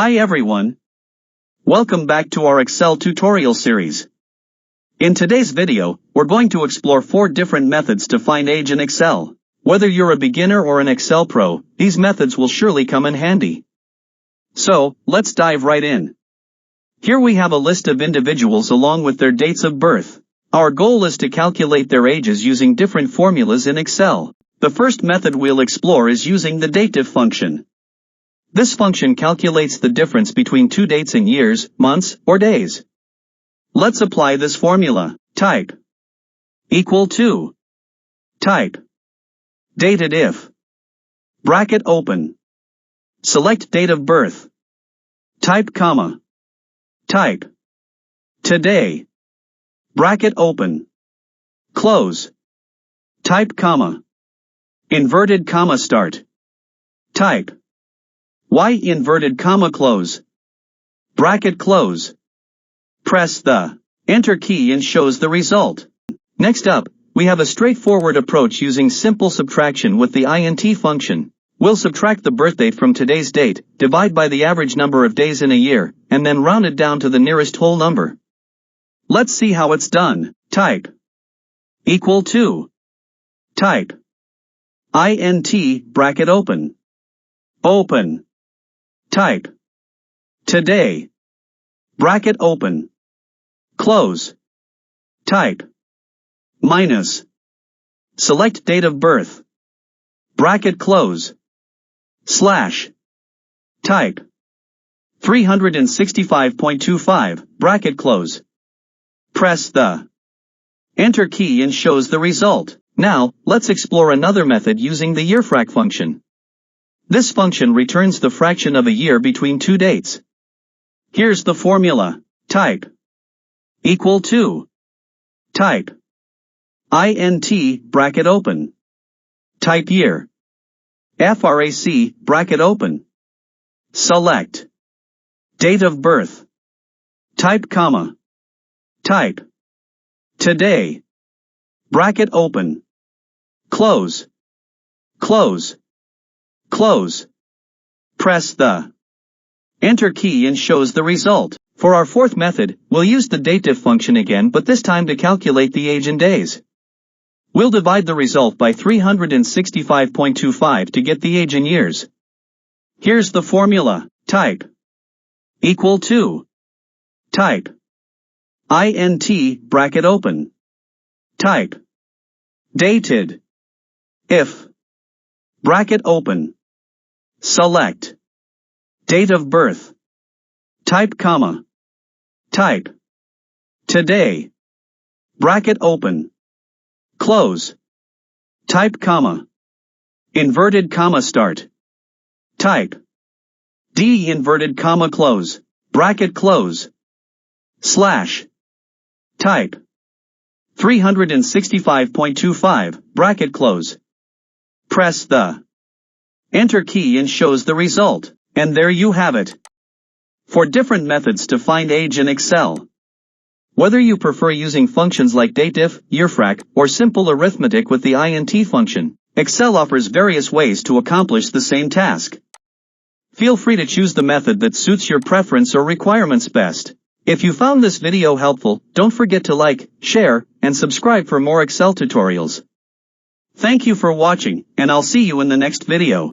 Hi everyone. Welcome back to our Excel tutorial series. In today's video, we're going to explore 4 different methods to find age in Excel. Whether you're a beginner or an Excel pro, these methods will surely come in handy. So, let's dive right in. Here we have a list of individuals along with their dates of birth. Our goal is to calculate their ages using different formulas in Excel. The first method we'll explore is using the DATEDIF function. This function calculates the difference between two dates in years, months, or days. Let's apply this formula. Type equal to type DATEDIF bracket open. Select date of birth. Type comma. Type today bracket open. Close. Type comma. Inverted comma start. Type Y inverted comma close. Bracket close. Press the Enter key and shows the result. Next up, we have a straightforward approach using simple subtraction with the int function. We'll subtract the birthdate from today's date, divide by the average number of days in a year, and then round it down to the nearest whole number. Let's see how it's done. Type equal to type int bracket open. Open. Type today bracket open. Close. Type minus. Select date of birth. Bracket close. Slash. Type 365.25 bracket close. Press the Enter key and shows the result. Now, let's explore another method using the yearfrac function. This function returns the fraction of a year between two dates. Here's the formula. Type equal to type int bracket open. Type year. frac bracket open. Select date of birth. Type comma. Type today bracket open. Close. Close. Close. Press the Enter key and shows the result. For our fourth method, we'll use the DATEDIF function again, but this time to calculate the age in days. We'll divide the result by 365.25 to get the age in years. Here's the formula. Type equal to type int bracket open. Type dated if bracket open. Select date of birth. Type comma. Type today bracket open. Close. Type comma. Inverted comma start. Type D inverted comma close. Bracket close. Slash. Type 365.25 bracket close. Press the Enter key and shows the result. And there you have it. 4 different methods to find age in Excel. Whether you prefer using functions like DATEDIF, yearfrac, or simple arithmetic with the int function, Excel offers various ways to accomplish the same task. Feel free to choose the method that suits your preference or requirements best. If you found this video helpful, don't forget to like, share, and subscribe for more Excel tutorials. Thank you for watching, and I'll see you in the next video.